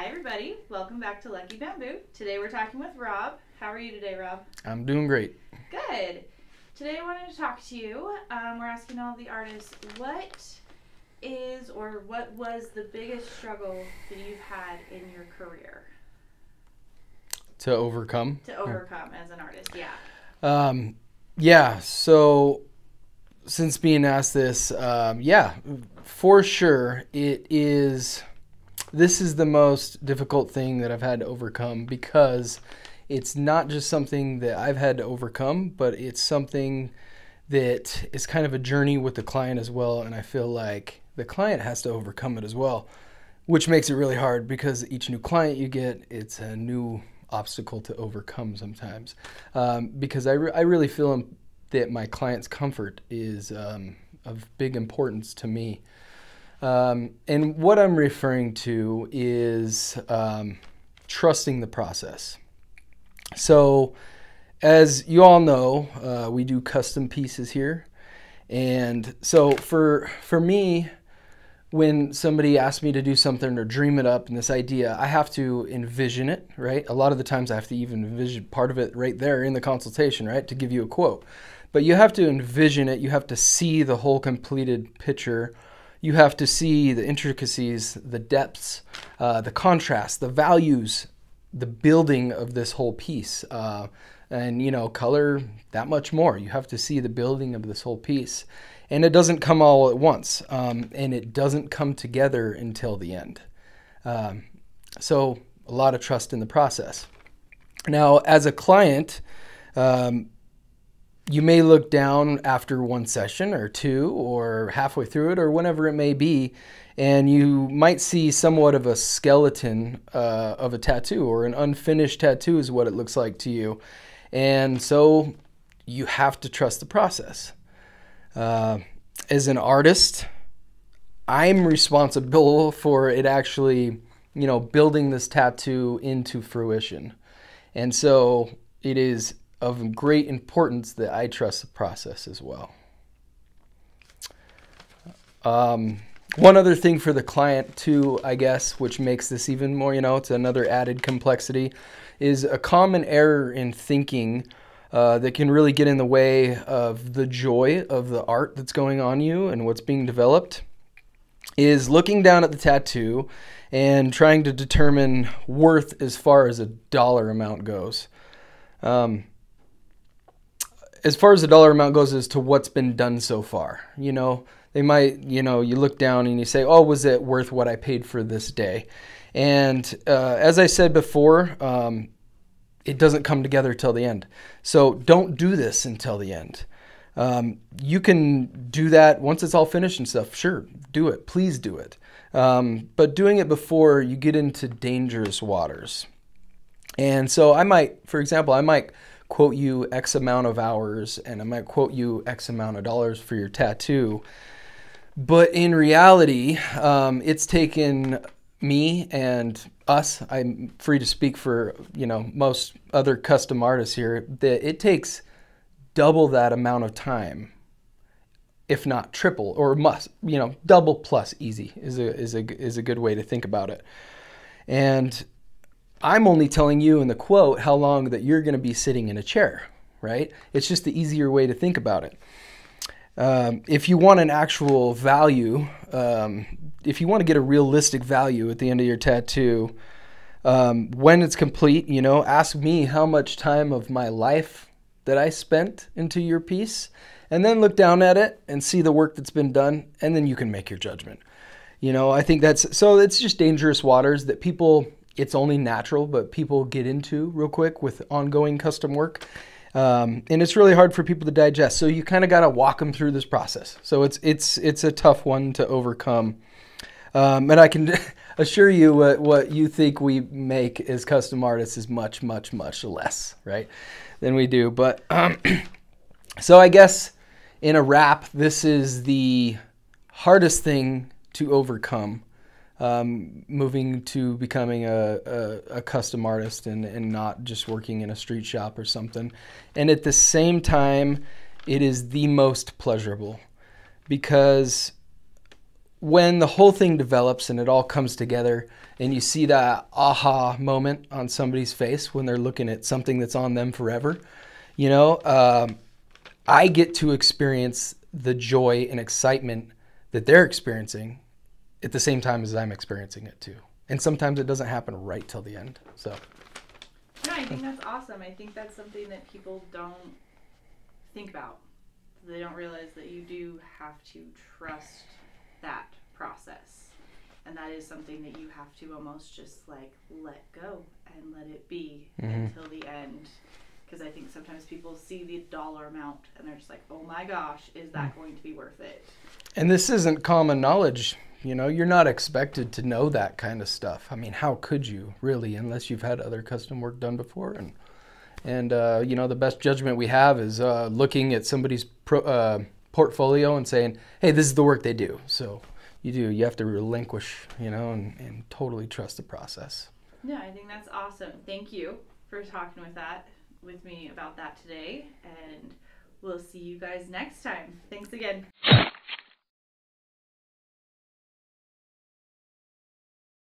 Hi everybody, welcome back to Lucky Bamboo. Today we're talking with Rob. How are you today, Rob? I'm doing great. Good. Today I wanted to talk to you. We're asking all the artists what is or what was the biggest struggle that you've had in your career? To overcome? To overcome as an artist, yeah. So since being asked this, for sure this is the most difficult thing that I've had to overcome, because it's not just something that I've had to overcome, but it's something that is kind of a journey with the client as well, and I feel like the client has to overcome it as well, which makes it really hard because each new client you get, it's a new obstacle to overcome sometimes, because I really feel that my client's comfort is of big importance to me. And what I'm referring to is trusting the process. So as you all know, we do custom pieces here. And so for me, when somebody asks me to do something or dream it up and this idea, I have to envision it, right? A lot of the times I have to even envision part of it right there in the consultation, right, to give you a quote. But you have to envision it. You have to see the whole completed picture. You have to see the intricacies, the depths, the contrast, the values, the building of this whole piece, and color, that much more. You have to see the building of this whole piece. And it doesn't come all at once, and it doesn't come together until the end. So a lot of trust in the process. Now, as a client, you may look down after one session or two or halfway through it or whenever it may be, and you might see somewhat of a skeleton of a tattoo, or an unfinished tattoo is what it looks like to you. And so you have to trust the process. As an artist, I'm responsible for it actually, building this tattoo into fruition. And so it is of great importance that I trust the process as well. One other thing for the client too, I guess, which makes this even more, it's another added complexity, is a common error in thinking that can really get in the way of the joy of the art that's going on you and what's being developed, is looking down at the tattoo and trying to determine worth as far as a dollar amount goes. As far as the dollar amount goes as to what's been done so far. They might, you look down and you say, oh, was it worth what I paid for this day? And as I said before, it doesn't come together till the end. So don't do this until the end. You can do that once it's all finished and stuff. Sure, do it. Please do it. But doing it before, you get into dangerous waters. And so for example, I might quote you X amount of hours, and I might quote you X amount of dollars for your tattoo. But in reality, it's taken me and us, I'm free to speak for, most other custom artists here, that it takes double that amount of time, if not triple, or double plus easy is a good way to think about it. And I'm only telling you in the quote how long that you're going to be sitting in a chair, right? It's just the easier way to think about it. If you want an actual value, if you want to get a realistic value at the end of your tattoo, when it's complete, ask me how much time of my life that I spent into your piece, and then look down at it and see the work that's been done, and then you can make your judgment. I think it's just dangerous waters that people, it's only natural, but people get into real quick with ongoing custom work. And it's really hard for people to digest. So you kind of got to walk them through this process. So it's a tough one to overcome. And I can assure you what you think we make as custom artists is much, much, much less, right, than we do. But so I guess in a wrap, this is the hardest thing to overcome. Moving to becoming a custom artist and not just working in a street shop or something. And at the same time, it is the most pleasurable, because when the whole thing develops and it all comes together and you see that aha moment on somebody's face when they're looking at something that's on them forever, you know, I get to experience the joy and excitement that they're experiencing at the same time as I'm experiencing it too. And sometimes it doesn't happen right till the end. So. No, I think that's awesome. I think that's something that people don't think about. They don't realize that you do have to trust that process. And that is something that you have to almost just like let go and let it be until the end. Because I think sometimes people see the dollar amount and they're just like, oh my gosh, is that going to be worth it? And this isn't common knowledge. You know, you're not expected to know that kind of stuff. I mean, how could you really, unless you've had other custom work done before? And you know, the best judgment we have is looking at somebody's portfolio and saying, hey, this is the work they do. So you have to relinquish, you know, and totally trust the process. Yeah, I think that's awesome. Thank you for talking with me about that today. And we'll see you guys next time. Thanks again.